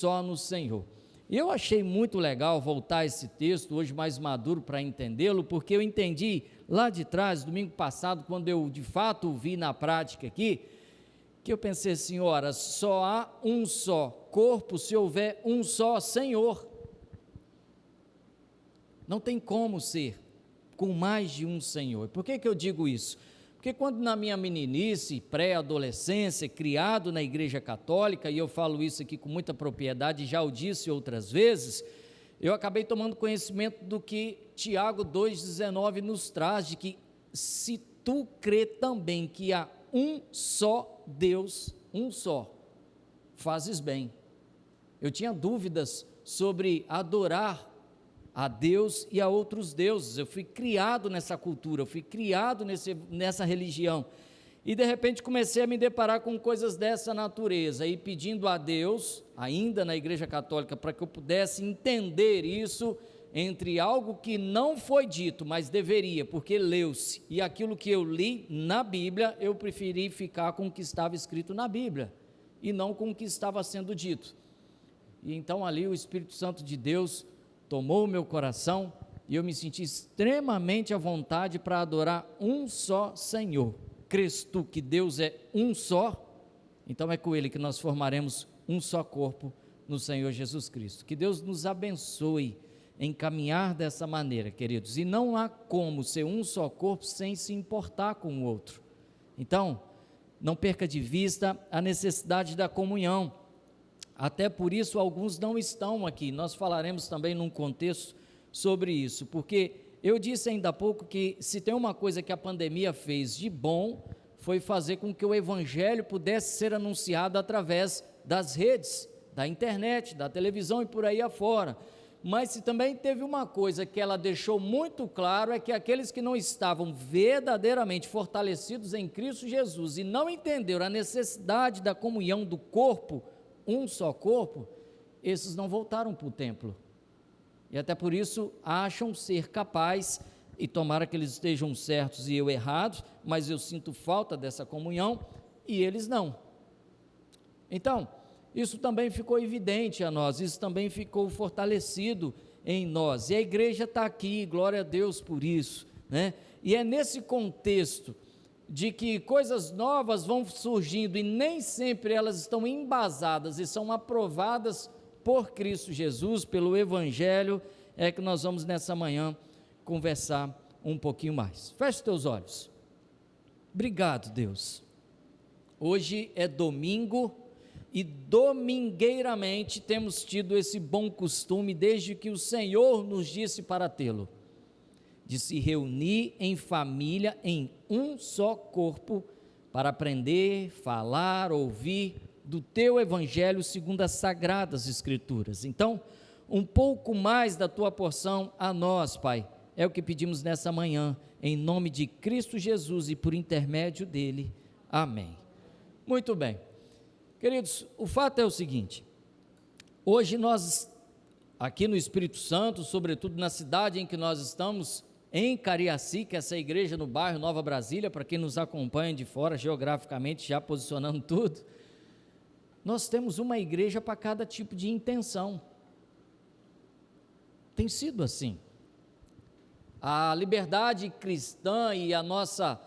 só no Senhor. E eu achei muito legal voltar a esse texto, hoje mais maduro para entendê-lo, porque eu entendi lá de trás, domingo passado, quando eu de fato o vi na prática aqui, que eu pensei assim, ora, só há um só corpo se houver um só Senhor. Não tem como ser com mais de um Senhor. Por que eu digo isso? Porque quando na minha meninice, pré-adolescência, criado na igreja católica, e eu falo isso aqui com muita propriedade, já o disse outras vezes, eu acabei tomando conhecimento do que Tiago 2,19 nos traz, de que se tu crê também que há um só Deus, um só, fazes bem. Eu tinha dúvidas sobre adorar a Deus e a outros deuses. Eu fui criado nessa cultura, eu fui criado nessa religião, e de repente comecei a me deparar com coisas dessa natureza, e pedindo a Deus, ainda na igreja católica, para que eu pudesse entender isso, entre algo que não foi dito, mas deveria, porque leu-se, e aquilo que eu li na Bíblia, eu preferi ficar com o que estava escrito na Bíblia, e não com o que estava sendo dito. E então ali o Espírito Santo de Deus tomou o meu coração, e eu me senti extremamente à vontade para adorar um só Senhor. Crês tu que Deus é um só? Então é com Ele que nós formaremos um só corpo no Senhor Jesus Cristo. Que Deus nos abençoe em caminhar dessa maneira, queridos, e não há como ser um só corpo sem se importar com o outro. Então, não perca de vista a necessidade da comunhão. Até por isso alguns não estão aqui, nós falaremos também num contexto sobre isso, porque eu disse ainda há pouco que se tem uma coisa que a pandemia fez de bom, foi fazer com que o evangelho pudesse ser anunciado através das redes, da internet, da televisão e por aí afora. Mas se também teve uma coisa que ela deixou muito claro, é que aqueles que não estavam verdadeiramente fortalecidos em Cristo Jesus e não entenderam a necessidade da comunhão do corpo, um só corpo, esses não voltaram para o templo, e até por isso acham ser capaz, e tomara que eles estejam certos e eu errados, mas eu sinto falta dessa comunhão, e eles não. Então, isso também ficou evidente a nós, isso também ficou fortalecido em nós, e a igreja está aqui, glória a Deus por isso, né? E é nesse contexto de que coisas novas vão surgindo e nem sempre elas estão embasadas e são aprovadas por Cristo Jesus, pelo Evangelho, é que nós vamos nessa manhã conversar um pouquinho mais. Feche teus olhos. Obrigado, Deus. Hoje é domingo e domingueiramente temos tido esse bom costume desde que o Senhor nos disse para tê-lo, de se reunir em família, em um só corpo, para aprender, falar, ouvir do teu evangelho segundo as sagradas escrituras. Então, um pouco mais da tua porção a nós, Pai, é o que pedimos nessa manhã, em nome de Cristo Jesus e por intermédio dele, amém. Muito bem, queridos, o fato é o seguinte, hoje nós, aqui no Espírito Santo, sobretudo na cidade em que nós estamos, em Cariaci, que é essa igreja no bairro Nova Brasília, para quem nos acompanha de fora, geograficamente, já posicionando tudo, nós temos uma igreja para cada tipo de intenção, tem sido assim, a liberdade cristã e a nossa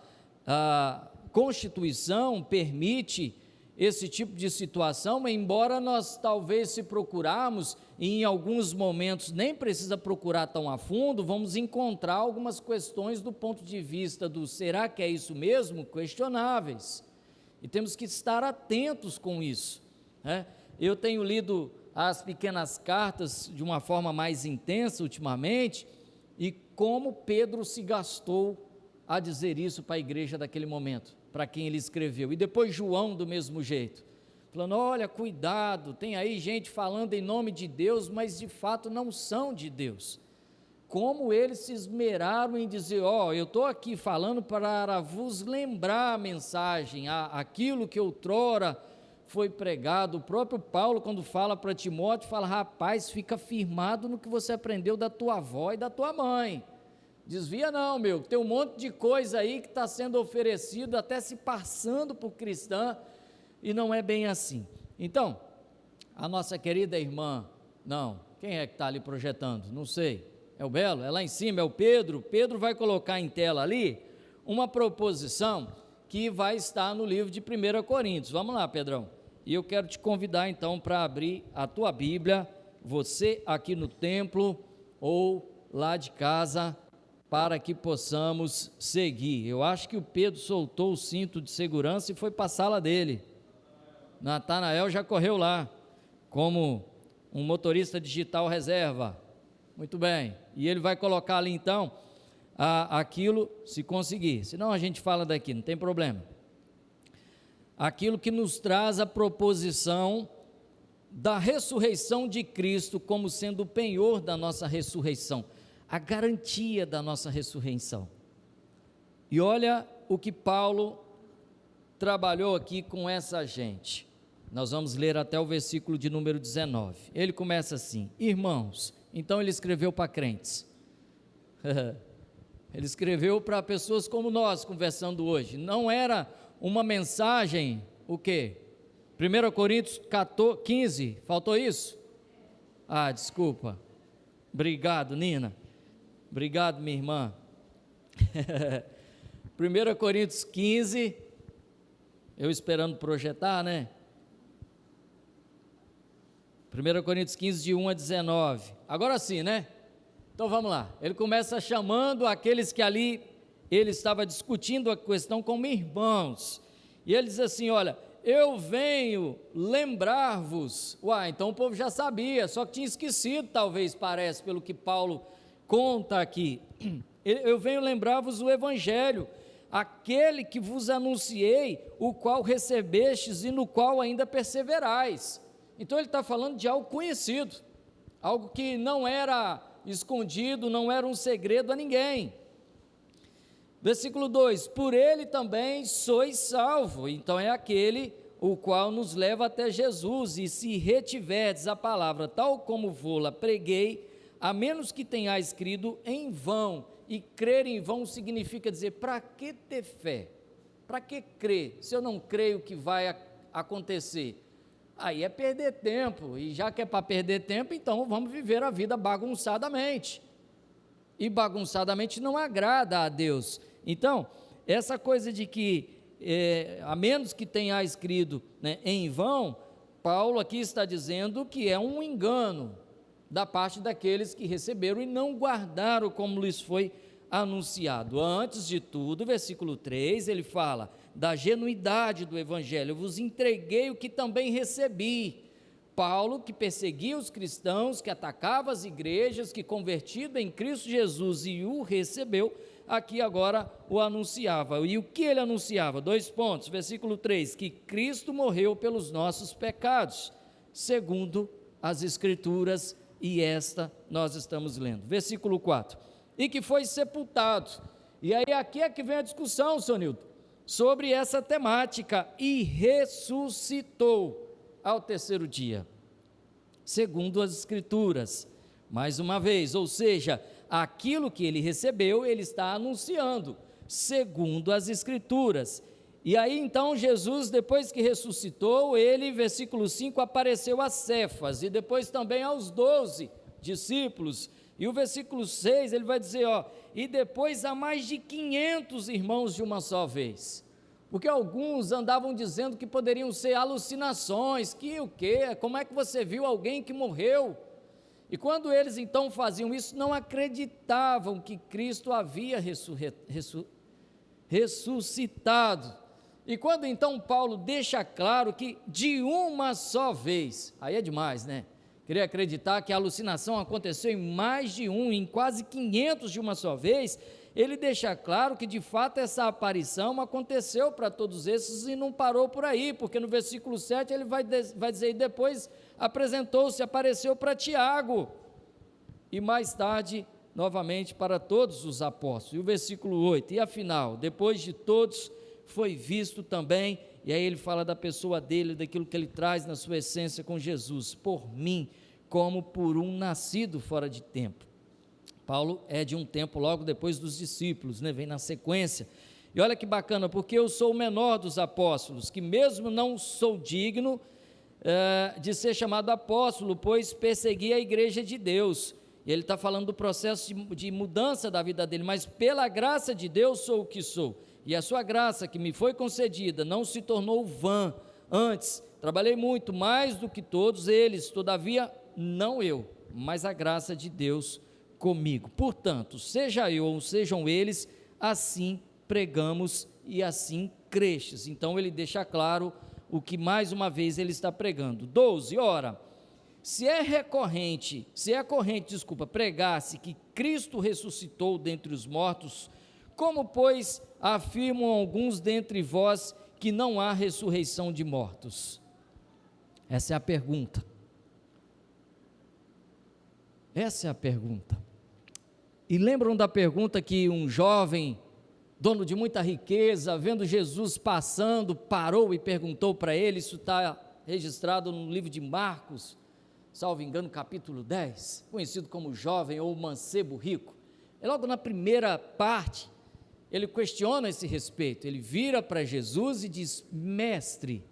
Constituição permite esse tipo de situação, embora nós talvez se procurarmos, e em alguns momentos nem precisa procurar tão a fundo, vamos encontrar algumas questões do ponto de vista do será que é isso mesmo? Questionáveis, e temos que estar atentos com isso, né? Eu tenho lido as pequenas cartas de uma forma mais intensa ultimamente, e como Pedro se gastou a dizer isso para a igreja daquele momento, para quem ele escreveu, e depois João do mesmo jeito, falando, olha, cuidado, tem aí gente falando em nome de Deus, mas de fato não são de Deus, como eles se esmeraram em dizer, eu estou aqui falando para vos lembrar a mensagem, aquilo que outrora foi pregado. O próprio Paulo, quando fala para Timóteo, fala, rapaz, fica firmado no que você aprendeu da tua avó e da tua mãe, desvia não, tem um monte de coisa aí que está sendo oferecido, até se passando por cristã, e não é bem assim. Então, A nossa querida irmã, não, quem é que está ali projetando? Não sei, é o Belo? É lá em cima, é o Pedro. Pedro vai colocar em tela ali uma proposição que vai estar no livro de 1 Coríntios. Vamos lá, Pedrão. E eu quero te convidar então para abrir a tua Bíblia, você aqui no templo ou lá de casa, para que possamos seguir. Eu acho que o Pedro soltou o cinto de segurança e foi para a sala dele. Natanael já correu lá, como um motorista digital reserva. Muito bem. E ele vai colocar ali então aquilo, se conseguir. Senão a gente fala daqui, não tem problema. Aquilo que nos traz a proposição da ressurreição de Cristo como sendo o penhor da nossa ressurreição, a garantia da nossa ressurreição. E olha o que Paulo trabalhou aqui com essa gente. Nós vamos ler até o versículo de número 19. Ele começa assim: irmãos, então ele escreveu para crentes. Ele escreveu para pessoas como nós, conversando hoje. Não era uma mensagem, o quê? 1 Coríntios 15, faltou isso? Ah, desculpa. Obrigado, Nina. Obrigado, minha irmã. 1 Coríntios 15, eu esperando projetar, né? 1 Coríntios 15, de 1 a 19. Agora sim, né? Então vamos lá. Ele começa chamando aqueles que ali ele estava discutindo a questão como irmãos. E ele diz assim: olha, eu venho lembrar-vos. Então o povo já sabia, só que tinha esquecido, talvez, parece, pelo que Paulo conta aqui. Eu venho lembrar-vos o evangelho, aquele que vos anunciei, o qual recebestes e no qual ainda perseverais. Então ele está falando de algo conhecido, algo que não era escondido, não era um segredo a ninguém. Versículo 2: por ele também sois salvo. Então é aquele o qual nos leva até Jesus, e se retiverdes a palavra tal como vou-la preguei, a menos que tenhais crido em vão. E crer em vão significa dizer, para que ter fé? Para que crer, se eu não creio que vai acontecer? Aí é perder tempo, e já que é para perder tempo, então vamos viver a vida bagunçadamente, e bagunçadamente não agrada a Deus. Então, essa coisa de que, a menos que tenhais crido, né, em vão, Paulo aqui está dizendo que é um engano da parte daqueles que receberam e não guardaram como lhes foi anunciado. Antes de tudo, versículo 3, ele fala da genuidade do evangelho. Eu vos entreguei o que também recebi. Paulo, que perseguia os cristãos, que atacava as igrejas, que convertido em Cristo Jesus e o recebeu, aqui agora o anunciava. E o que ele anunciava? 2 pontos, versículo 3, que Cristo morreu pelos nossos pecados, segundo as Escrituras, e esta nós estamos lendo. Versículo 4, e que foi sepultado. E aí aqui é que vem a discussão, seu Nilton, sobre essa temática, e ressuscitou ao terceiro dia, segundo as Escrituras, mais uma vez, ou seja, aquilo que ele recebeu, ele está anunciando, segundo as Escrituras. E aí então Jesus, depois que ressuscitou, ele, versículo 5, apareceu a Cefas, e depois também aos 12 discípulos, e o versículo 6, ele vai dizer, e depois a mais de 500 irmãos de uma só vez, porque alguns andavam dizendo que poderiam ser alucinações, que o quê? Como é que você viu alguém que morreu? E quando eles então faziam isso, não acreditavam que Cristo havia ressuscitado. E quando então Paulo deixa claro que de uma só vez, aí é demais, né? Queria acreditar que a alucinação aconteceu em mais de em quase 500 de uma só vez. Ele deixa claro que de fato essa aparição aconteceu para todos esses e não parou por aí, porque no versículo 7 ele vai dizer, e depois apresentou-se, apareceu para Tiago, e mais tarde, novamente, para todos os apóstolos. E o versículo 8, e afinal, depois de todos, foi visto também, e aí ele fala da pessoa dele, daquilo que ele traz na sua essência com Jesus, por mim, como por um nascido fora de tempo. Paulo é de um tempo logo depois dos discípulos, né? Vem na sequência, e olha que bacana, porque eu sou o menor dos apóstolos, que mesmo não sou digno de ser chamado apóstolo, pois perseguia a igreja de Deus. E ele está falando do processo de mudança da vida dele, mas pela graça de Deus sou o que sou, e a sua graça que me foi concedida não se tornou vã. Antes, trabalhei muito, mais do que todos eles, todavia, não eu, mas a graça de Deus comigo. Portanto, seja eu ou sejam eles, assim pregamos e assim crestes. Então ele deixa claro o que mais uma vez ele está pregando. 12, ora, se é corrente, pregar-se que Cristo ressuscitou dentre os mortos, como, pois, afirmam alguns dentre vós que não há ressurreição de mortos? Essa é a pergunta. Essa é a pergunta. E lembram da pergunta que um jovem, dono de muita riqueza, vendo Jesus passando, parou e perguntou para ele, isso está registrado no livro de Marcos, salvo engano, capítulo 10, conhecido como jovem ou mancebo rico. E logo na primeira parte, ele questiona esse respeito, ele vira para Jesus e diz: mestre,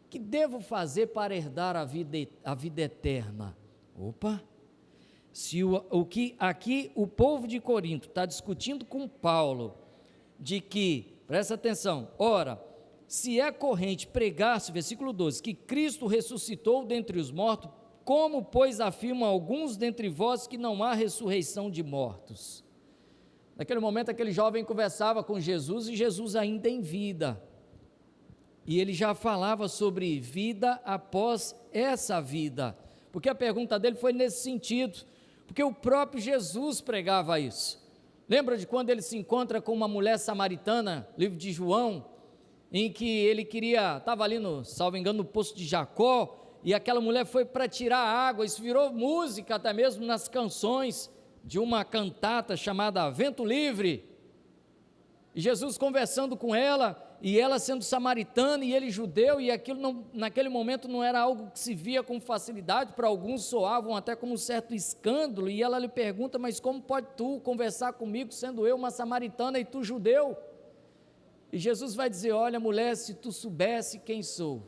que devo fazer para herdar a vida eterna? Opa! Se o que aqui o povo de Corinto está discutindo com Paulo, de que, presta atenção, ora, se é corrente pregar-se, versículo 12, que Cristo ressuscitou dentre os mortos, como, pois, afirmam alguns dentre vós que não há ressurreição de mortos? Naquele momento, aquele jovem conversava com Jesus, e Jesus ainda em vida, e ele já falava sobre vida após essa vida, porque a pergunta dele foi nesse sentido, porque o próprio Jesus pregava isso. Lembra de quando ele se encontra com uma mulher samaritana, livro de João, em que ele estava ali salvo engano, no poço de Jacó, e aquela mulher foi para tirar água, isso virou música até mesmo nas canções de uma cantata chamada Vento Livre, e Jesus conversando com ela, e ela sendo samaritana e ele judeu, e aquilo naquele momento não era algo que se via com facilidade, para alguns soavam até como um certo escândalo, e ela lhe pergunta: mas como pode tu conversar comigo, sendo eu uma samaritana e tu judeu? E Jesus vai dizer: olha mulher, se tu soubesse quem sou,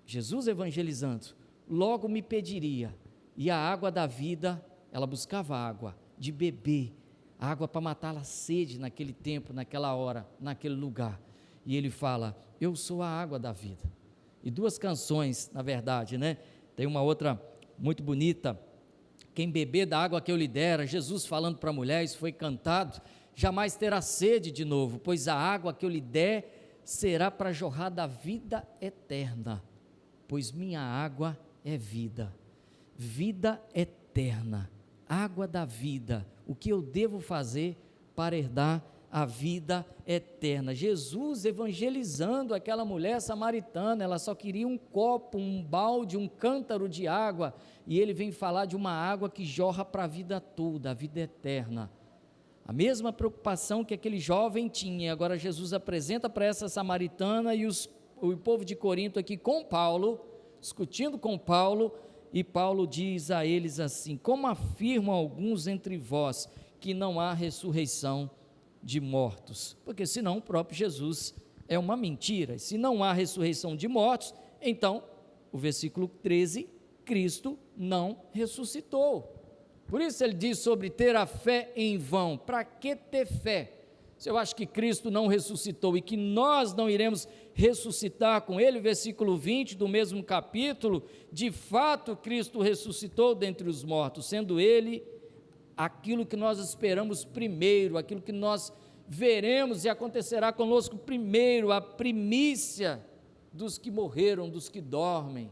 Jesus evangelizando, logo me pediria, e a água da vida, ela buscava água de beber, água para matar a sede naquele tempo, naquela hora, naquele lugar, e ele fala: eu sou a água da vida. E duas canções, na verdade, né? Tem uma outra muito bonita, quem beber da água que eu lhe der, Jesus falando para a mulher, isso foi cantado, jamais terá sede de novo, pois a água que eu lhe der será para jorrar da vida eterna, pois minha água é vida, vida eterna, água da vida. O que eu devo fazer para herdar a vida eterna? Jesus evangelizando aquela mulher samaritana, ela só queria um copo, um balde, um cântaro de água, e ele vem falar de uma água que jorra para a vida toda, a vida eterna. A mesma preocupação que aquele jovem tinha, agora Jesus apresenta para essa samaritana, e o povo de Corinto aqui com Paulo, discutindo com Paulo, e Paulo diz a eles assim: como afirmam alguns entre vós que não há ressurreição de mortos? Porque senão o próprio Jesus é uma mentira. Se não há ressurreição de mortos, então, o versículo 13, Cristo não ressuscitou. Por isso ele diz sobre ter a fé em vão. Para que ter fé? Se eu acho que Cristo não ressuscitou e que nós não iremos ressuscitar com ele, versículo 20 do mesmo capítulo, de fato Cristo ressuscitou dentre os mortos, sendo ele aquilo que nós esperamos primeiro, aquilo que nós veremos e acontecerá conosco primeiro, a primícia dos que morreram, dos que dormem.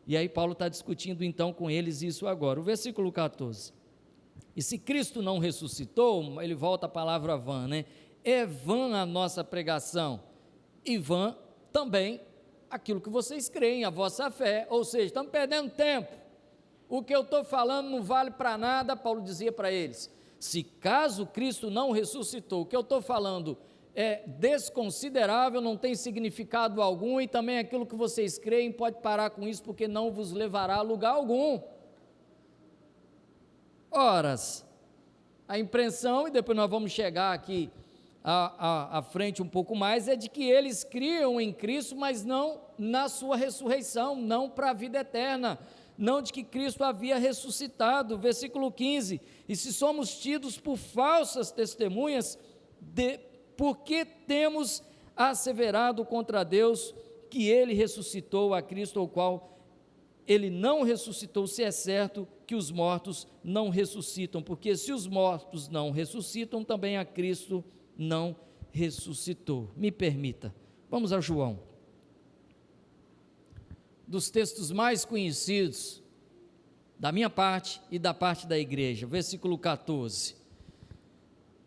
E aí Paulo está discutindo então com eles isso agora. O versículo 14, e se Cristo não ressuscitou, ele volta a palavra vã, né? É vã a nossa pregação, e vã também aquilo que vocês creem, a vossa fé. Ou seja, estamos perdendo tempo, o que eu estou falando não vale para nada. Paulo dizia para eles: se caso Cristo não ressuscitou, o que eu estou falando é desconsiderável, não tem significado algum, e também aquilo que vocês creem pode parar com isso, porque não vos levará a lugar algum. Ora, a impressão, e depois nós vamos chegar aqui à frente um pouco mais, é de que eles criam em Cristo, mas não na sua ressurreição, não para a vida eterna, não de que Cristo havia ressuscitado. Versículo 15: e se somos tidos por falsas testemunhas, por que temos asseverado contra Deus que ele ressuscitou a Cristo, ao qual ele não ressuscitou, se é certo que os mortos não ressuscitam? Porque se os mortos não ressuscitam, também a Cristo não ressuscitou. Me permita, vamos a João, dos textos mais conhecidos da minha parte e da parte da igreja, versículo 14.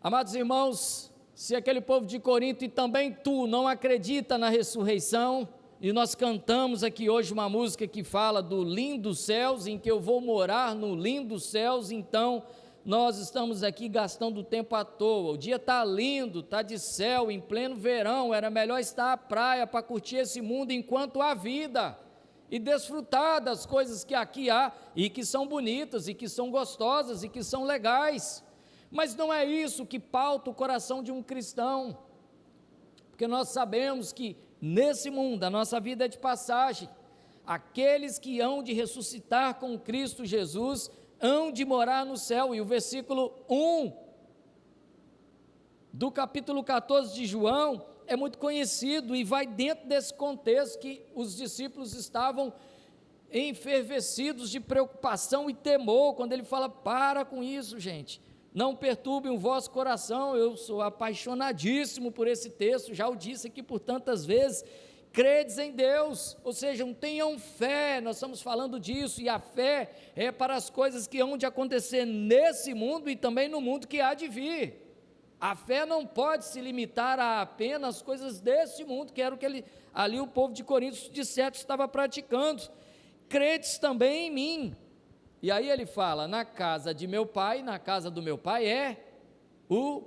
Amados irmãos, se aquele povo de Corinto e também tu não acredita na ressurreição, e nós cantamos aqui hoje uma música que fala do lindos céus, em que eu vou morar no lindos céus, então nós estamos aqui gastando tempo à toa. O dia está lindo, está de céu, em pleno verão, era melhor estar à praia para curtir esse mundo enquanto há vida, e desfrutar das coisas que aqui há, e que são bonitas, e que são gostosas, e que são legais. Mas não é isso que pauta o coração de um cristão, porque nós sabemos que nesse mundo a nossa vida é de passagem. Aqueles que hão de ressuscitar com Cristo Jesus hão de morar no céu. E o versículo 1 do capítulo 14 de João é muito conhecido e vai dentro desse contexto que os discípulos estavam enfervescidos de preocupação e temor, quando ele fala: para com isso, gente, não perturbem o vosso coração. Eu sou apaixonadíssimo por esse texto, já o disse aqui por tantas vezes. Credes em Deus, ou seja, tenham fé. Nós estamos falando disso, e a fé é para as coisas que hão de acontecer nesse mundo e também no mundo que há de vir. A fé não pode se limitar a apenas coisas desse mundo, que era o que ali o povo de Corinto de certo estava praticando. Credes também em mim. E aí ele fala: na casa de meu pai, na casa do meu pai é o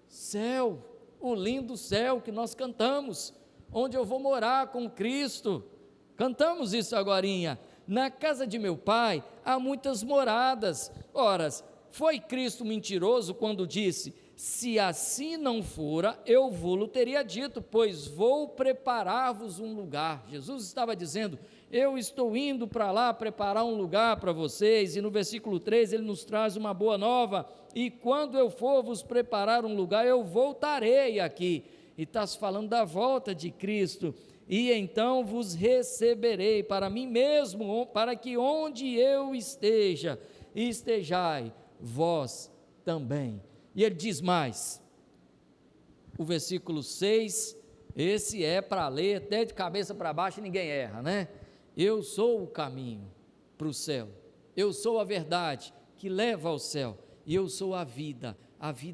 céu, o lindo céu que nós cantamos, onde eu vou morar com Cristo. Cantamos isso agorinha. Na casa de meu pai há muitas moradas. Ora, foi Cristo mentiroso quando disse: se assim não fora, eu vou-lo teria dito, pois vou preparar-vos um lugar. Jesus estava dizendo: eu estou indo para lá preparar um lugar para vocês. E no versículo 3 ele nos traz uma boa nova: e quando eu for vos preparar um lugar, eu voltarei aqui. E está se falando da volta de Cristo. E então vos receberei para mim mesmo, para que onde eu esteja, estejai vós também. E ele diz mais, o versículo 6, esse é para ler até de cabeça para baixo, ninguém erra, né? Eu sou o caminho para o céu, eu sou a verdade que leva ao céu, e eu sou a vida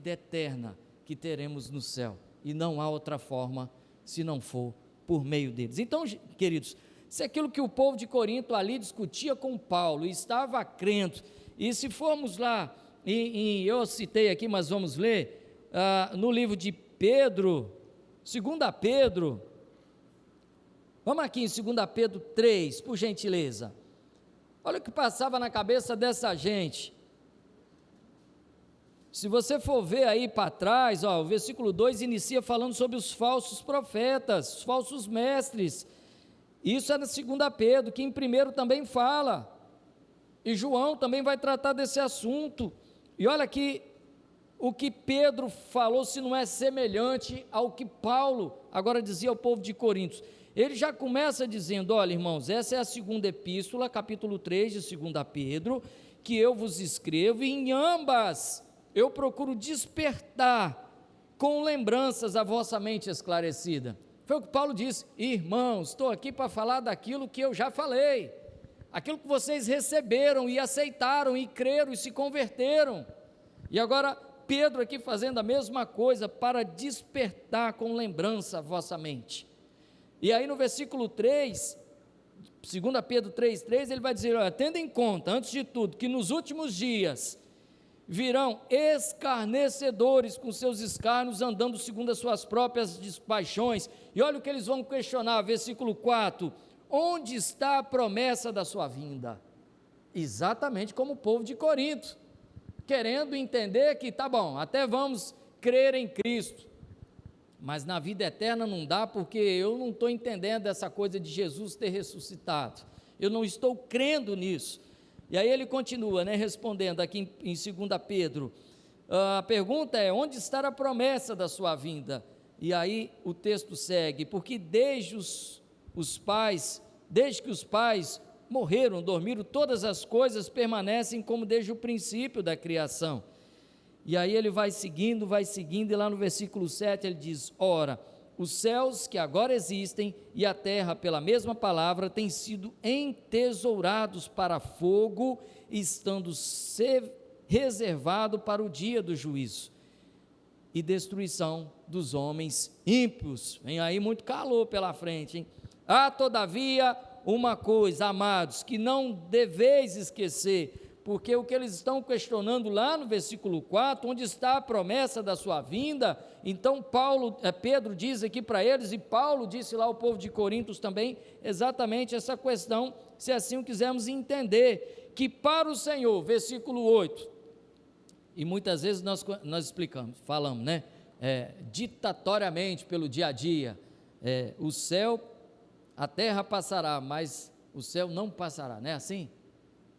eterna que teremos no céu, e não há outra forma se não for por meio deles. Então, queridos, se aquilo que o povo de Corinto ali discutia com Paulo, e estava crendo, e se formos lá, eu citei aqui, mas vamos ler, no livro de Pedro, 2 Pedro, vamos aqui em 2 Pedro 3, por gentileza. Olha o que passava na cabeça dessa gente. Se você for ver aí para trás, o versículo 2 inicia falando sobre os falsos profetas, os falsos mestres. Isso é na 2 Pedro, que em 1 também fala, e João também vai tratar desse assunto. E olha aqui o que Pedro falou, se não é semelhante ao que Paulo agora dizia ao povo de Corinto. Ele já começa dizendo: olha, irmãos, essa é a segunda epístola, capítulo 3 de 2 Pedro, que eu vos escrevo, e em ambas eu procuro despertar com lembranças a vossa mente esclarecida. Foi o que Paulo disse: irmãos, estou aqui para falar daquilo que eu já falei, aquilo que vocês receberam e aceitaram e creram e se converteram. E agora Pedro aqui fazendo a mesma coisa para despertar com lembrança a vossa mente. E aí no versículo 3, 2 Pedro 3,3, ele vai dizer: olha, tendo em conta, antes de tudo, que nos últimos dias virão escarnecedores com seus escárnios, andando segundo as suas próprias paixões. E olha o que eles vão questionar, versículo 4, onde está a promessa da sua vinda? Exatamente como o povo de Corinto, querendo entender que, tá bom, até vamos crer em Cristo, mas na vida eterna não dá, porque eu não estou entendendo essa coisa de Jesus ter ressuscitado, eu não estou crendo nisso. E aí ele continua, respondendo aqui em 2 Pedro, a pergunta é: onde está a promessa da sua vinda? E aí o texto segue: porque desde que os pais morreram, dormiram, todas as coisas permanecem como desde o princípio da criação. E aí ele vai seguindo, e lá no versículo 7 ele diz: ora, os céus que agora existem e a terra, pela mesma palavra, têm sido entesourados para fogo, estando reservado para o dia do juízo e destruição dos homens ímpios. Vem aí muito calor pela frente, hein? Há todavia uma coisa, amados, que não deveis esquecer, porque o que eles estão questionando lá no versículo 4, onde está a promessa da sua vinda? Então Pedro diz aqui para eles, e Paulo disse lá ao povo de Corinto também, exatamente essa questão, se assim o quisermos entender, que para o Senhor, versículo 8, e muitas vezes nós falamos, ditatoriamente pelo dia a dia, o céu, a terra passará, mas o céu não passará, não é assim?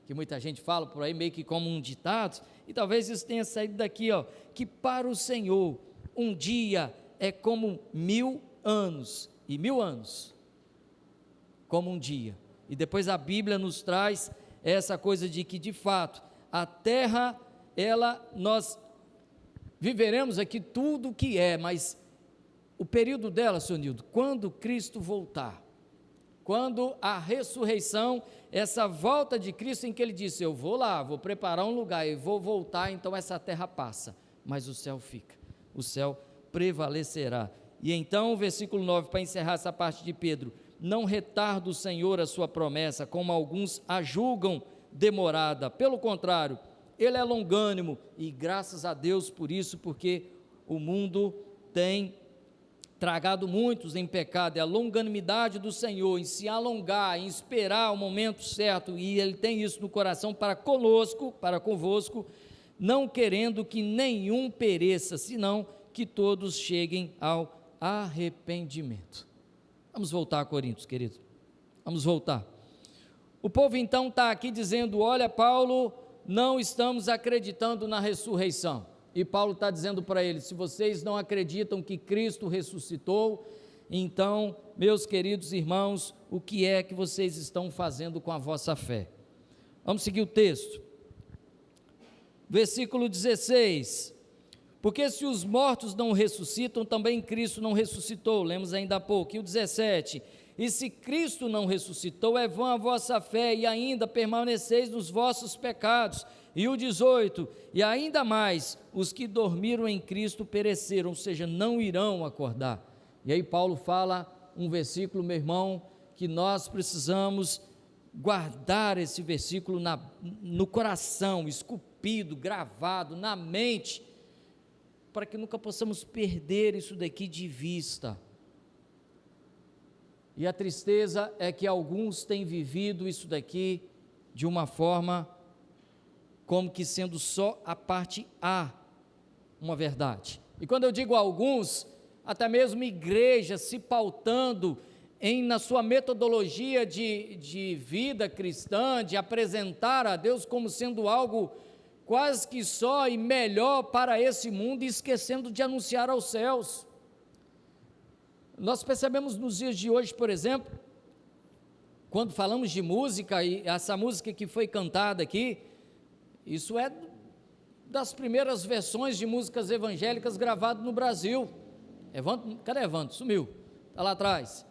Que muita gente fala por aí, meio que como um ditado, e talvez isso tenha saído daqui, que para o Senhor, um dia é como 1000 anos, e 1000 anos, como um dia. E depois a Bíblia nos traz essa coisa de que, de fato, a terra, nós viveremos aqui tudo o que é, mas o período dela, Senhor Nildo, quando Cristo voltar, quando a ressurreição, essa volta de Cristo, em que ele disse: eu vou lá, vou preparar um lugar e vou voltar, então essa terra passa, mas o céu fica, o céu prevalecerá. E então o versículo 9, para encerrar essa parte de Pedro: não retarda o Senhor a sua promessa, como alguns a julgam demorada, pelo contrário, ele é longânimo, e graças a Deus por isso, porque o mundo tem tragado muitos em pecado. É a longanimidade do Senhor em se alongar, em esperar o momento certo, e Ele tem isso no coração para convosco, não querendo que nenhum pereça, senão que todos cheguem ao arrependimento. Vamos voltar a Coríntios, querido, vamos voltar. O povo então está aqui dizendo: olha, Paulo, não estamos acreditando na ressurreição. E Paulo está dizendo para eles: se vocês não acreditam que Cristo ressuscitou, então, meus queridos irmãos, o que é que vocês estão fazendo com a vossa fé? Vamos seguir o texto. Versículo 16: porque se os mortos não ressuscitam, também Cristo não ressuscitou, lemos ainda há pouco. E o 17: e se Cristo não ressuscitou, é vã a vossa fé, e ainda permaneceis nos vossos pecados. E o 18: e ainda mais, os que dormiram em Cristo pereceram, ou seja, não irão acordar. E aí Paulo fala um versículo, meu irmão, que nós precisamos guardar esse versículo no coração, esculpido, gravado na mente, para que nunca possamos perder isso daqui de vista. E a tristeza é que alguns têm vivido isso daqui de uma forma como que sendo só a parte A uma verdade. E quando eu digo alguns, até mesmo igreja se pautando na sua metodologia de vida cristã, de apresentar a Deus como sendo algo quase que só e melhor para esse mundo, e esquecendo de anunciar aos céus. Nós percebemos nos dias de hoje, por exemplo, quando falamos de música, e essa música que foi cantada aqui, isso é das primeiras versões de músicas evangélicas gravadas no Brasil. Evandro, cadê Evandro? Sumiu, está lá atrás.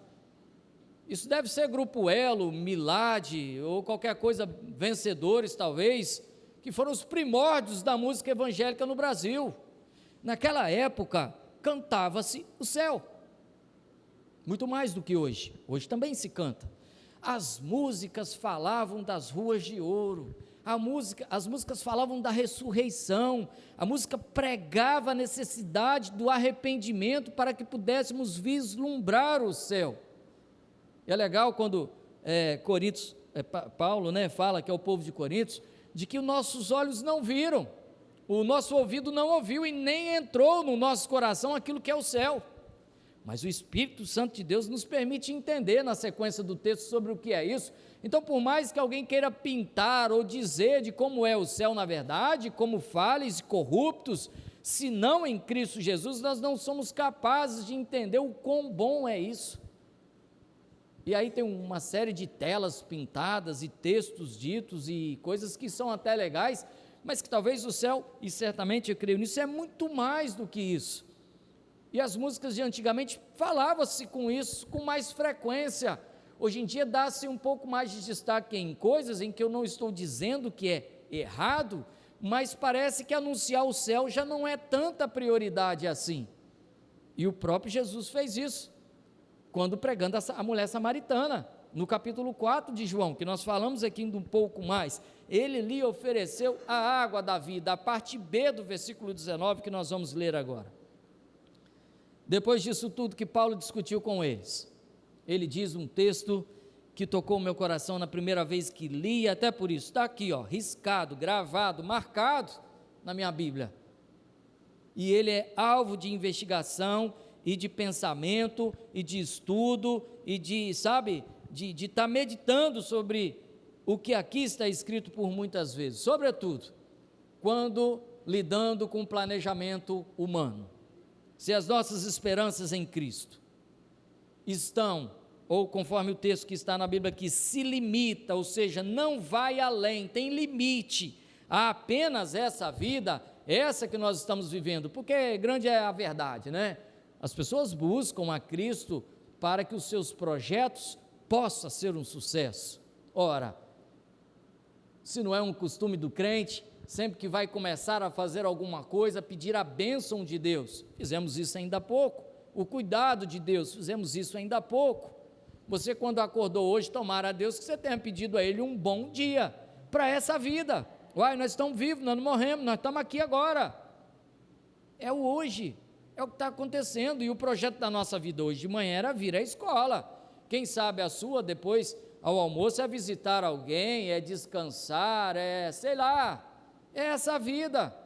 Isso deve ser Grupo Elo, Milad, ou qualquer coisa, Vencedores talvez, que foram os primórdios da música evangélica no Brasil. Naquela época, cantava-se o céu, muito mais do que hoje. Hoje também se canta. As músicas falavam das ruas de ouro, as músicas falavam da ressurreição, a música pregava a necessidade do arrependimento para que pudéssemos vislumbrar o céu. E é legal quando Paulo fala que é o povo de Corintos, de que os nossos olhos não viram, o nosso ouvido não ouviu e nem entrou no nosso coração aquilo que é o céu. Mas o Espírito Santo de Deus nos permite entender na sequência do texto sobre o que é isso. Então, por mais que alguém queira pintar ou dizer de como é o céu na verdade, como falhos e corruptos, se não em Cristo Jesus, nós não somos capazes de entender o quão bom é isso. E aí tem uma série de telas pintadas e textos ditos e coisas que são até legais, mas que talvez o céu, e certamente eu creio nisso, é muito mais do que isso. E as músicas de antigamente falava-se com isso com mais frequência. Hoje em dia dá-se um pouco mais de destaque em coisas em que eu não estou dizendo que é errado, mas parece que anunciar o céu já não é tanta prioridade assim. E o próprio Jesus fez isso, quando pregando a mulher samaritana, no capítulo 4 de João, que nós falamos aqui um pouco mais. Ele lhe ofereceu a água da vida, a parte B do versículo 19, que nós vamos ler agora. Depois disso tudo que Paulo discutiu com eles, ele diz um texto que tocou o meu coração na primeira vez que li, até por isso, está aqui, riscado, gravado, marcado na minha Bíblia, e ele é alvo de investigação, e de pensamento, e de estudo, e de estar meditando sobre o que aqui está escrito por muitas vezes, sobretudo, quando lidando com o planejamento humano. Se as nossas esperanças em Cristo estão, ou conforme o texto que está na Bíblia aqui, se limita, ou seja, não vai além, tem limite a apenas essa vida, essa que nós estamos vivendo, porque grande é a verdade, né? As pessoas buscam a Cristo para que os seus projetos possam ser um sucesso. Ora, se não é um costume do crente, sempre que vai começar a fazer alguma coisa, pedir a bênção de Deus, fizemos isso ainda há pouco, o cuidado de Deus, fizemos isso ainda há pouco. Você, quando acordou hoje, tomara a Deus que você tenha pedido a Ele um bom dia para essa vida. Uai, nós estamos vivos, nós não morremos, nós estamos aqui agora. É o hoje, é o que está acontecendo, e o projeto da nossa vida hoje de manhã era vir à escola. Quem sabe a sua, depois, ao almoço, é visitar alguém, é descansar, sei lá, é essa a vida.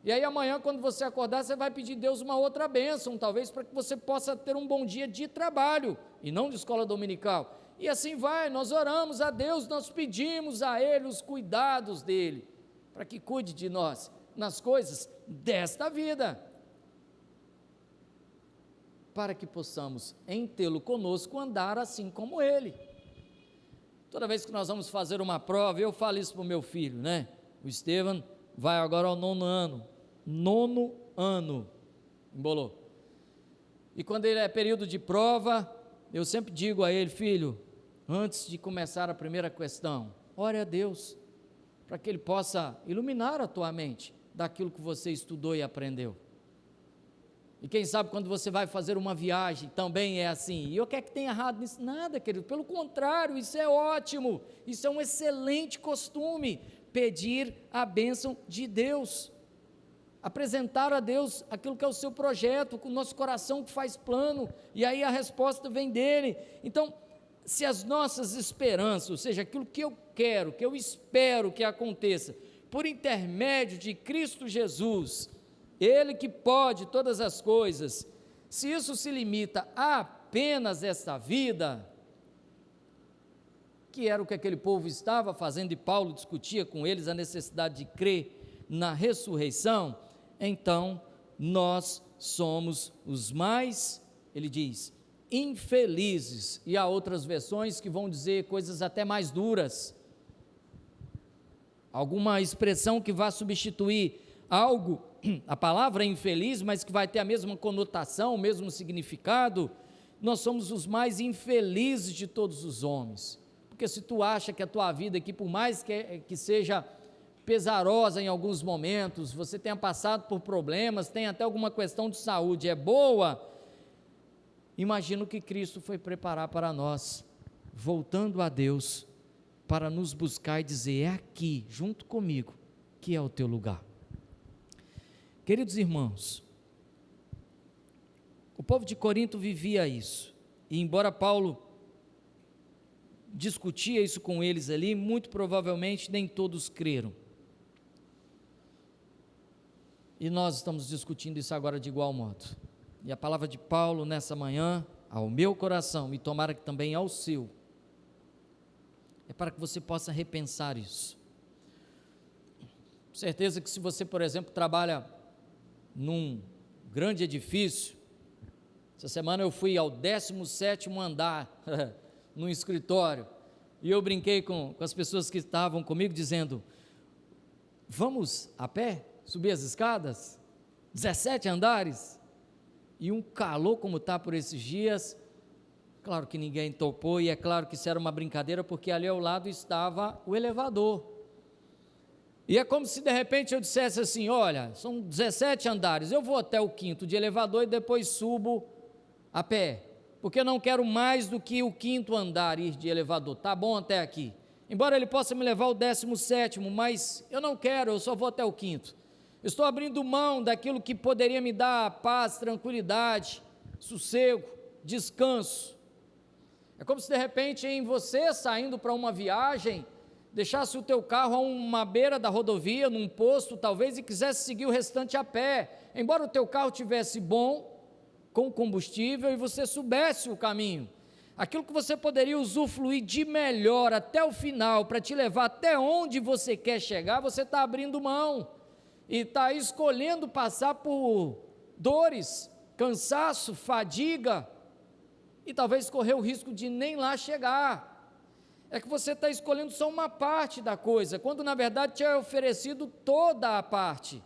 E aí amanhã, quando você acordar, você vai pedir a Deus uma outra bênção, talvez para que você possa ter um bom dia de trabalho, e não de escola dominical. E assim vai, nós oramos a Deus, nós pedimos a Ele os cuidados dEle, para que cuide de nós, nas coisas desta vida, para que possamos, em tê-lo conosco, andar assim como Ele. Toda vez que nós vamos fazer uma prova, eu falo isso para o meu filho, né? O Estevam vai agora ao nono ano, embolou, e quando ele é período de prova, eu sempre digo a ele: filho, antes de começar a primeira questão, ore a Deus, para que Ele possa iluminar a tua mente, daquilo que você estudou e aprendeu. E quem sabe quando você vai fazer uma viagem, também é assim. E o que é que tem errado nisso? Nada, querido, pelo contrário, isso é ótimo, isso é um excelente costume, pedir a bênção de Deus, apresentar a Deus aquilo que é o seu projeto, com o nosso coração que faz plano, e aí a resposta vem dEle. Então, se as nossas esperanças, ou seja, aquilo que eu quero, que eu espero que aconteça, por intermédio de Cristo Jesus, Ele que pode todas as coisas, se isso se limita a apenas esta vida, que era o que aquele povo estava fazendo, e Paulo discutia com eles a necessidade de crer na ressurreição, então nós somos os mais, ele diz, infelizes, e há outras versões que vão dizer coisas até mais duras, alguma expressão que vá substituir algo, a palavra infeliz, mas que vai ter a mesma conotação, o mesmo significado. Nós somos os mais infelizes de todos os homens, porque se tu acha que a tua vida aqui, por mais que seja pesarosa em alguns momentos, você tenha passado por problemas, tem até alguma questão de saúde, é boa, imagina o que Cristo foi preparar para nós, voltando a Deus, para nos buscar e dizer: é aqui, junto comigo, que é o teu lugar. Queridos irmãos, o povo de Corinto vivia isso, e embora Paulo discutia isso com eles ali, muito provavelmente nem todos creram, e nós estamos discutindo isso agora de igual modo. e a palavra de Paulo nessa manhã, ao meu coração, e tomara que também ao seu, é para que você possa repensar isso. Certeza que se você, por exemplo, trabalha num grande edifício, essa semana eu fui ao 17º andar, num escritório, e eu brinquei com as pessoas que estavam comigo, dizendo, vamos a pé, subir as escadas, 17 andares, e um calor como está por esses dias. Claro que ninguém topou, e é claro que isso era uma brincadeira, porque ali ao lado estava o elevador, e é como se de repente eu dissesse assim, olha, são 17 andares, eu vou até o 5º de elevador e depois subo a pé, porque eu não quero mais do que o 5º andar ir de elevador, tá bom até aqui, embora ele possa me levar ao 17º, mas eu não quero, eu só vou até o 5º, estou abrindo mão daquilo que poderia me dar paz, tranquilidade, sossego, descanso. É como se de repente em você saindo para uma viagem, deixasse o teu carro a uma beira da rodovia, num posto talvez, e quisesse seguir o restante a pé, embora o teu carro tivesse bom, com combustível, e você soubesse o caminho, aquilo que você poderia usufruir de melhor até o final, para te levar até onde você quer chegar, você está abrindo mão, e está escolhendo passar por dores, cansaço, fadiga, e talvez correr o risco de nem lá chegar. É que você está escolhendo só uma parte da coisa, quando na verdade te é oferecido toda a parte.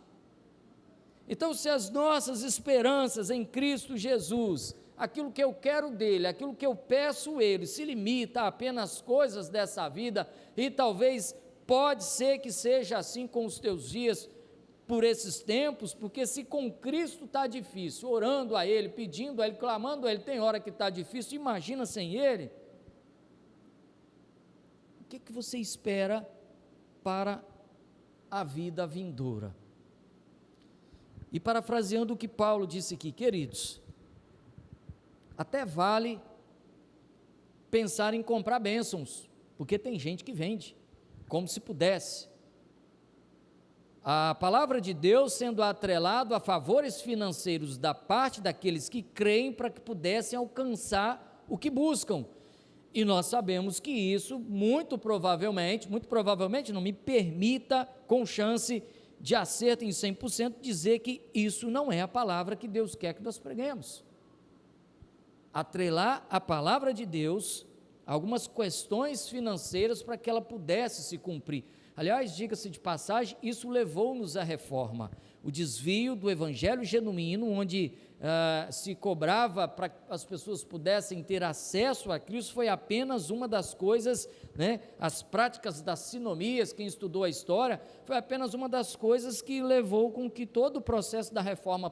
Então, se as nossas esperanças em Cristo Jesus, aquilo que eu quero dele, aquilo que eu peço ele, se limita a apenas coisas dessa vida, e talvez pode ser que seja assim com os teus dias, por esses tempos, porque se com Cristo está difícil, orando a ele, pedindo a ele, clamando a ele, tem hora que está difícil, imagina sem ele. O que você espera para a vida vindoura? E parafraseando o que Paulo disse aqui, queridos, até vale pensar em comprar bênçãos, porque tem gente que vende, como se pudesse. A palavra de Deus sendo atrelado a favores financeiros da parte daqueles que creem para que pudessem alcançar o que buscam. E nós sabemos que isso, muito provavelmente, não me permita, com chance de acerto em 100%, dizer que isso não é a palavra que Deus quer que nós preguemos. Atrelar a palavra de Deus a algumas questões financeiras para que ela pudesse se cumprir. Aliás, diga-se de passagem, isso levou-nos à reforma, o desvio do evangelho genuíno, onde se cobrava para que as pessoas pudessem ter acesso a Cristo, foi apenas uma das coisas, as práticas das sinomias, quem estudou a história, foi apenas uma das coisas que levou com que todo o processo da reforma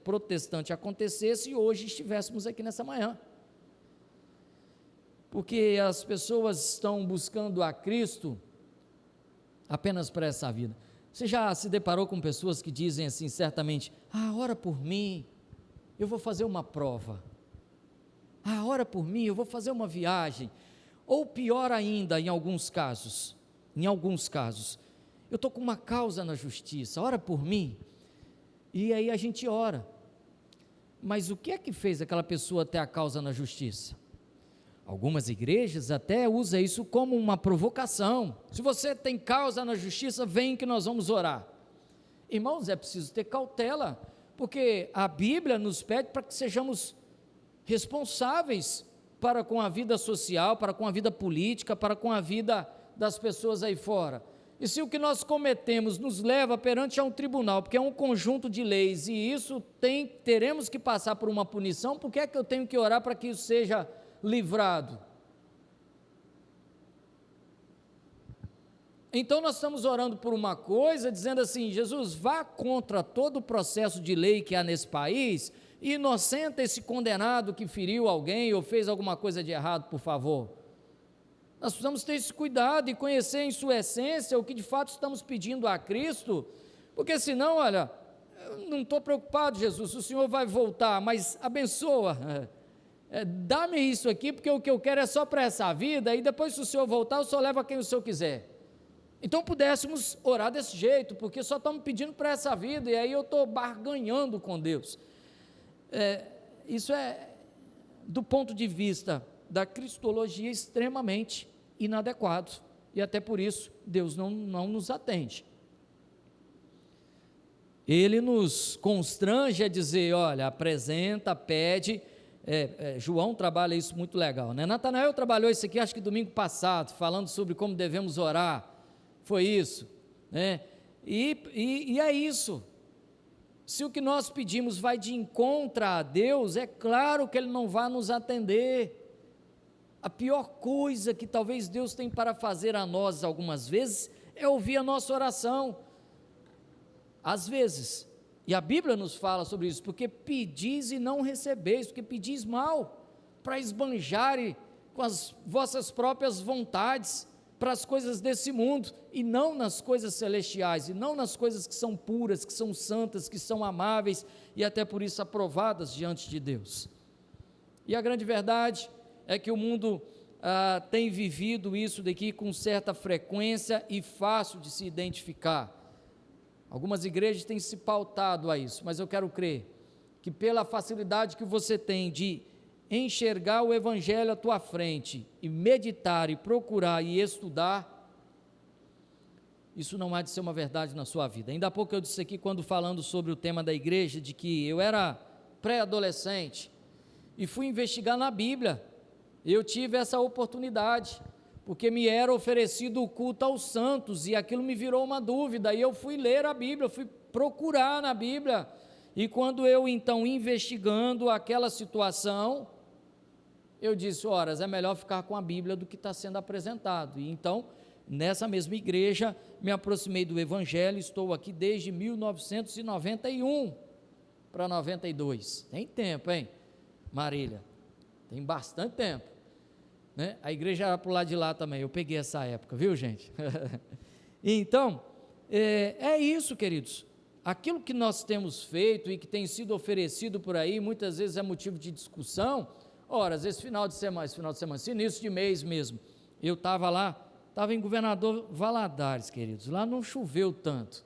protestante acontecesse e hoje estivéssemos aqui nessa manhã. Porque as pessoas estão buscando a Cristo apenas para essa vida. Você já se deparou com pessoas que dizem assim, certamente, ora por mim, eu vou fazer uma prova, ora por mim, eu vou fazer uma viagem, ou pior ainda, em alguns casos, eu estou com uma causa na justiça, ora por mim, e aí a gente ora, mas o que é que fez aquela pessoa ter a causa na justiça? Algumas igrejas até usam isso como uma provocação. Se você tem causa na justiça, vem que nós vamos orar. Irmãos, é preciso ter cautela, porque a Bíblia nos pede para que sejamos responsáveis para com a vida social, para com a vida política, para com a vida das pessoas aí fora. E se o que nós cometemos nos leva perante a um tribunal, porque é um conjunto de leis, e isso teremos que passar por uma punição, por que é que eu tenho que orar para que isso seja livrado? Então nós estamos orando por uma coisa, dizendo assim, Jesus, vá contra todo o processo de lei que há nesse país, e inocenta esse condenado que feriu alguém ou fez alguma coisa de errado, por favor. Nós precisamos ter esse cuidado e conhecer em sua essência o que de fato estamos pedindo a Cristo, porque senão, olha, eu não estou preocupado, Jesus, o Senhor vai voltar, mas abençoa, dá-me isso aqui, porque o que eu quero é só para essa vida, e depois se o Senhor voltar, o Senhor leva quem o Senhor quiser. Então pudéssemos orar desse jeito, porque só estamos pedindo para essa vida, e aí eu estou barganhando com Deus. Isso é, do ponto de vista da cristologia, extremamente inadequado, e até por isso Deus não nos atende. Ele nos constrange a dizer, olha, apresenta, pede. João trabalha isso muito legal, né? Natanael trabalhou isso aqui, acho que domingo passado, falando sobre como devemos orar, foi isso, né? E é isso. Se o que nós pedimos vai de encontro a Deus, é claro que Ele não vai nos atender. A pior coisa que talvez Deus tem para fazer a nós algumas vezes, é ouvir a nossa oração, às vezes, e a Bíblia nos fala sobre isso, porque pedis e não recebeis, porque pedis mal, para esbanjarem com as vossas próprias vontades, para as coisas desse mundo, e não nas coisas celestiais, e não nas coisas que são puras, que são santas, que são amáveis, e até por isso aprovadas diante de Deus. E a grande verdade é que o mundo tem vivido isso daqui com certa frequência e fácil de se identificar. Algumas igrejas têm se pautado a isso, mas eu quero crer que pela facilidade que você tem de enxergar o Evangelho à tua frente, e meditar, e procurar, e estudar, isso não há de ser uma verdade na sua vida. Ainda há pouco eu disse aqui, quando falando sobre o tema da igreja, de que eu era pré-adolescente, e fui investigar na Bíblia. Eu tive essa oportunidade, porque me era oferecido o culto aos santos, e aquilo me virou uma dúvida, e eu fui ler a Bíblia, fui procurar na Bíblia, e quando eu então investigando aquela situação, eu disse, ora, é melhor ficar com a Bíblia do que está sendo apresentado. E então, nessa mesma igreja, me aproximei do Evangelho, estou aqui desde 1991 para 92, tem tempo, hein, Marília? Tem bastante tempo, né? A igreja era para o lado de lá também, eu peguei essa época, viu, gente? Então, é isso, queridos, aquilo que nós temos feito e que tem sido oferecido por aí, muitas vezes é motivo de discussão. Ora, esse final de semana, esse início de mês mesmo, eu estava lá, estava em Governador Valadares, queridos, lá não choveu tanto,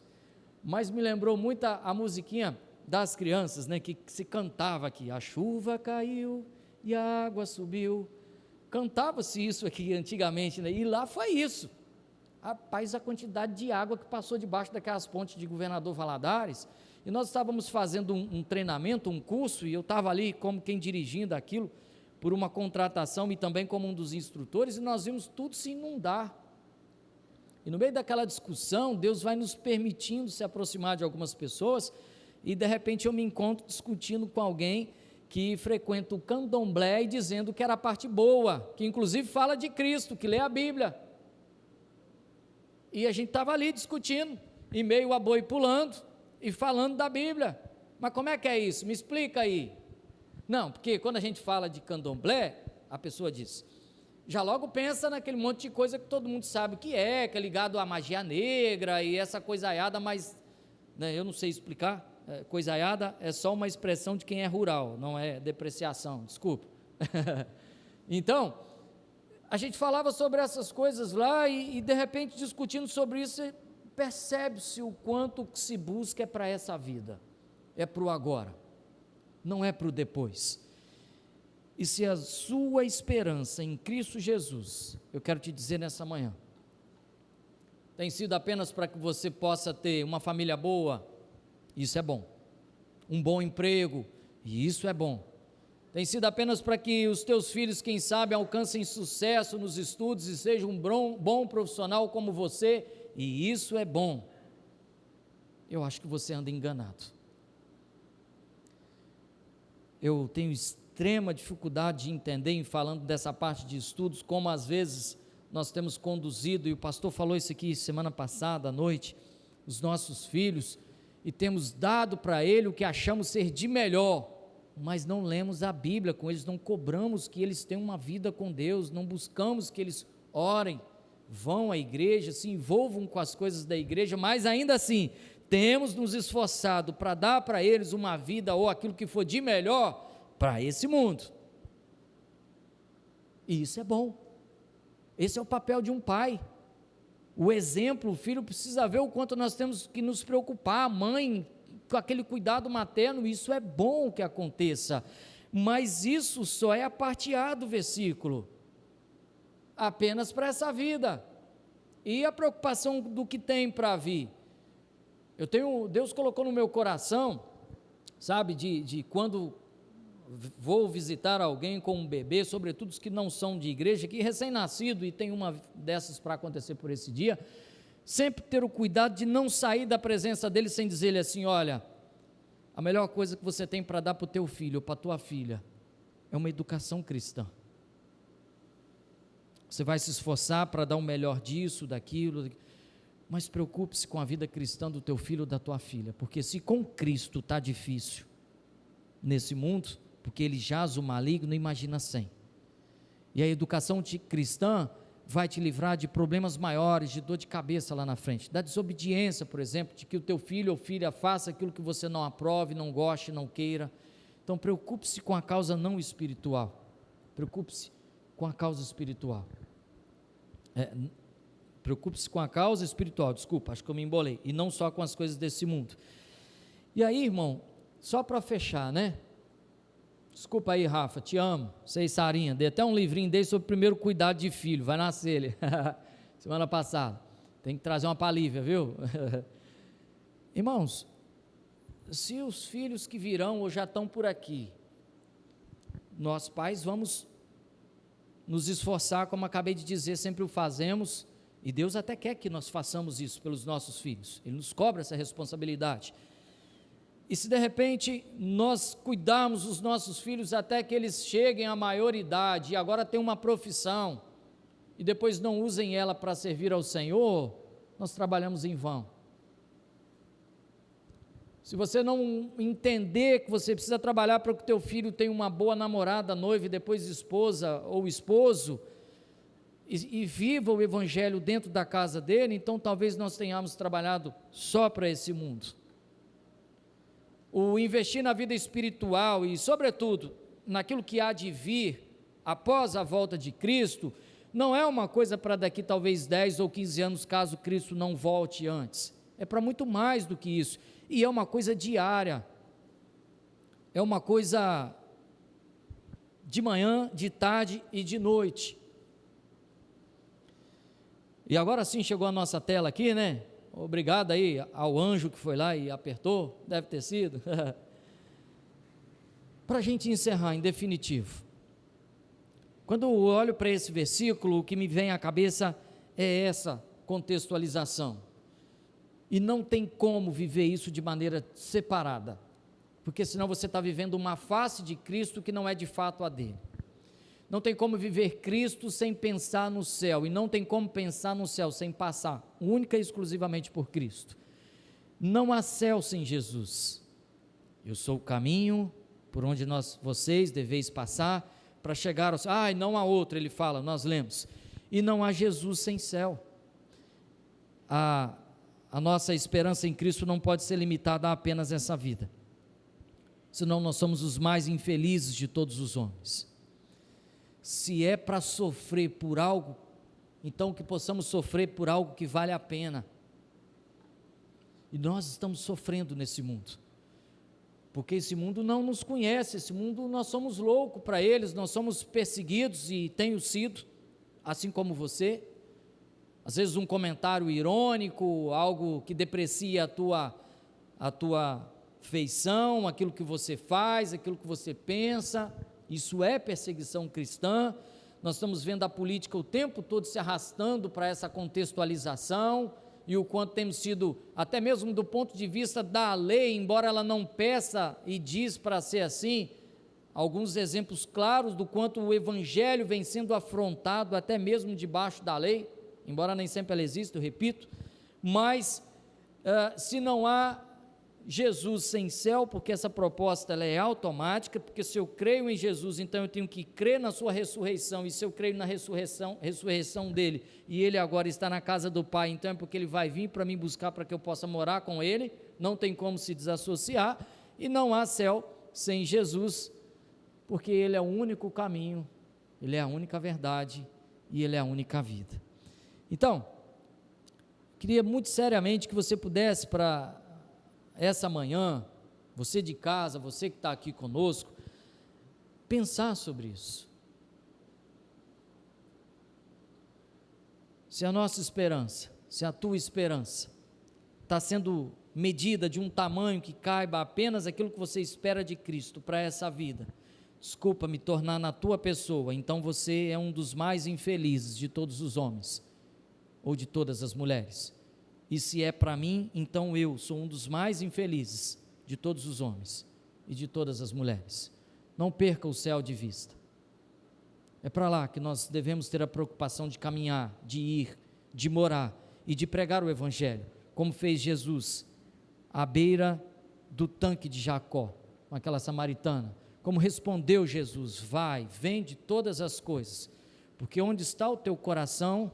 mas me lembrou muito a musiquinha das crianças, né, que se cantava aqui, a chuva caiu e a água subiu, cantava-se isso aqui antigamente, né? E lá foi isso, rapaz, a quantidade de água que passou debaixo daquelas pontes de Governador Valadares, e nós estávamos fazendo um treinamento, um curso, e eu estava ali como quem dirigindo aquilo, por uma contratação e também como um dos instrutores, e nós vimos tudo se inundar, e no meio daquela discussão, Deus vai nos permitindo se aproximar de algumas pessoas, e de repente eu me encontro discutindo com alguém que frequenta o candomblé e dizendo que era a parte boa, que inclusive fala de Cristo, que lê a Bíblia, e a gente estava ali discutindo, e meio a boi pulando, e falando da Bíblia. Mas como é que é isso? Me explica aí. Não, porque quando a gente fala de candomblé, a pessoa diz, já logo pensa naquele monte de coisa que todo mundo sabe que é ligado à magia negra e essa coisaiada, mas né, eu não sei explicar. Coisaiada é só uma expressão de quem é rural, não é depreciação, desculpa. Então, a gente falava sobre essas coisas lá e de repente discutindo sobre isso, percebe-se o quanto que se busca é para essa vida, é para o agora, não é para o depois. E se a sua esperança em Cristo Jesus, eu quero te dizer nessa manhã, tem sido apenas para que você possa ter uma família boa, isso é bom, um bom emprego, e isso é bom, tem sido apenas para que os teus filhos, quem sabe, alcancem sucesso nos estudos e sejam um bom profissional como você, e isso é bom, eu acho que você anda enganado. Eu tenho extrema dificuldade de entender, em falando dessa parte de estudos, como às vezes nós temos conduzido, e o pastor falou isso aqui semana passada à noite, os nossos filhos, e temos dado para ele o que achamos ser de melhor, mas não lemos a Bíblia com eles, não cobramos que eles tenham uma vida com Deus, não buscamos que eles orem, vão à igreja, se envolvam com as coisas da igreja, mas ainda assim, temos nos esforçado para dar para eles uma vida, ou aquilo que for de melhor, para esse mundo, e isso é bom, esse é o papel de um pai, o exemplo, o filho precisa ver o quanto nós temos que nos preocupar, a mãe com aquele cuidado materno, isso é bom que aconteça, mas isso só é a parte A do versículo, apenas para essa vida, e a preocupação do que tem para vir. Deus colocou no meu coração, sabe, de quando vou visitar alguém com um bebê, sobretudo os que não são de igreja, que recém-nascido, e tem uma dessas para acontecer por esse dia, sempre ter o cuidado de não sair da presença dele sem dizer-lhe assim: olha, a melhor coisa que você tem para dar para o teu filho ou para a tua filha é uma educação cristã. Você vai se esforçar para dar o melhor disso, daquilo, mas preocupe-se com a vida cristã do teu filho ou da tua filha, porque se com Cristo está difícil nesse mundo, porque ele jaz o maligno, imagina sem. E a educação cristã vai te livrar de problemas maiores, de dor de cabeça lá na frente, da desobediência, por exemplo, de que o teu filho ou filha faça aquilo que você não aprove, não goste, não queira. Então preocupe-se com a causa não espiritual, preocupe-se com a causa espiritual, preocupe-se com a causa espiritual, desculpa, acho que eu me embolei, e não só com as coisas desse mundo. E aí, irmão, só para fechar, né? Desculpa aí, Rafa, te amo, você e Sarinha, dei até um livrinho dele sobre o primeiro cuidado de filho, vai nascer ele, semana passada, tem que trazer uma palívia, viu? Irmãos, se os filhos que virão ou já estão por aqui, nós pais vamos nos esforçar, como acabei de dizer, sempre o fazemos, e Deus até quer que nós façamos isso pelos nossos filhos, Ele nos cobra essa responsabilidade. E se de repente nós cuidarmos dos nossos filhos até que eles cheguem à maioridade e agora têm uma profissão e depois não usem ela para servir ao Senhor, nós trabalhamos em vão. Se você não entender que você precisa trabalhar para que o teu filho tenha uma boa namorada, noiva e depois esposa ou esposo, e viva o evangelho dentro da casa dele, então talvez nós tenhamos trabalhado só para esse mundo. O investir na vida espiritual e, sobretudo, naquilo que há de vir após a volta de Cristo, não é uma coisa para daqui talvez 10 ou 15 anos, caso Cristo não volte antes. É para muito mais do que isso. E é uma coisa diária. É uma coisa de manhã, de tarde e de noite. E agora sim chegou a nossa tela aqui, né? Obrigado aí ao anjo que foi lá e apertou, deve ter sido. Para a gente encerrar, em definitivo, quando eu olho para esse versículo, o que me vem à cabeça é essa contextualização, e não tem como viver isso de maneira separada, porque senão você está vivendo uma face de Cristo que não é de fato a dele. Não tem como viver Cristo sem pensar no céu, e não tem como pensar no céu sem passar única e exclusivamente por Cristo. Não há céu sem Jesus. Eu sou o caminho por onde vocês deveis passar para chegar ao céu. Não há outro, ele fala, nós lemos. E não há Jesus sem céu. A nossa esperança em Cristo não pode ser limitada a apenas essa vida, senão nós somos os mais infelizes de todos os homens. Se é para sofrer por algo, então que possamos sofrer por algo que vale a pena. E nós estamos sofrendo nesse mundo, porque esse mundo não nos conhece, esse mundo nós somos loucos para eles, nós somos perseguidos e tenho sido, assim como você. Às vezes um comentário irônico, algo que deprecia a tua feição, aquilo que você faz, aquilo que você pensa. Isso é perseguição cristã. Nós estamos vendo a política o tempo todo se arrastando para essa contextualização, e o quanto temos sido, até mesmo do ponto de vista da lei, embora ela não peça e diz para ser assim, alguns exemplos claros do quanto o evangelho vem sendo afrontado até mesmo debaixo da lei, embora nem sempre ela exista, eu repito, mas se não há Jesus sem céu, porque essa proposta ela é automática, porque se eu creio em Jesus, então eu tenho que crer na sua ressurreição, e se eu creio na ressurreição dele, e ele agora está na casa do Pai, então é porque ele vai vir para me buscar, para que eu possa morar com ele, não tem como se desassociar, e não há céu sem Jesus, porque ele é o único caminho, ele é a única verdade, e ele é a única vida. Então, queria muito seriamente que você pudesse, para essa manhã, você de casa, você que está aqui conosco, pensar sobre isso. Se a nossa esperança, se a tua esperança está sendo medida de um tamanho que caiba apenas aquilo que você espera de Cristo para essa vida, desculpa me tornar na tua pessoa, então você é um dos mais infelizes de todos os homens, ou de todas as mulheres. E se é para mim, então eu sou um dos mais infelizes de todos os homens e de todas as mulheres. Não perca o céu de vista. É para lá que nós devemos ter a preocupação de caminhar, de ir, de morar e de pregar o Evangelho, como fez Jesus à beira do tanque de Jacó, com aquela samaritana. Como respondeu Jesus: vai, vende todas as coisas, porque onde está o teu coração,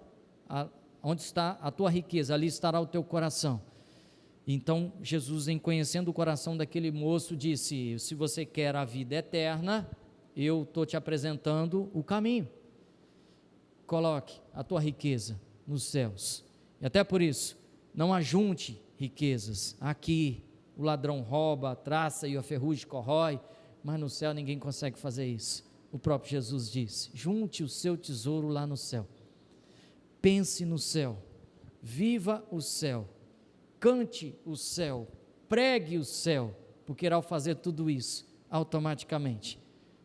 onde está a tua riqueza, ali estará o teu coração. Então Jesus, em conhecendo o coração daquele moço, disse: se você quer a vida eterna, eu estou te apresentando o caminho. Coloque a tua riqueza nos céus. E até por isso, não ajunte riquezas. Aqui o ladrão rouba, a traça e a ferrugem corrói, mas no céu ninguém consegue fazer isso. O próprio Jesus disse: junte o seu tesouro lá no céu. Pense no céu, viva o céu, cante o céu, pregue o céu, porque ao fazer tudo isso, automaticamente,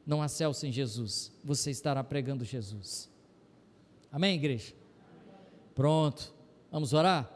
não há céu sem Jesus, você estará pregando Jesus. Amém, igreja? Pronto, vamos orar?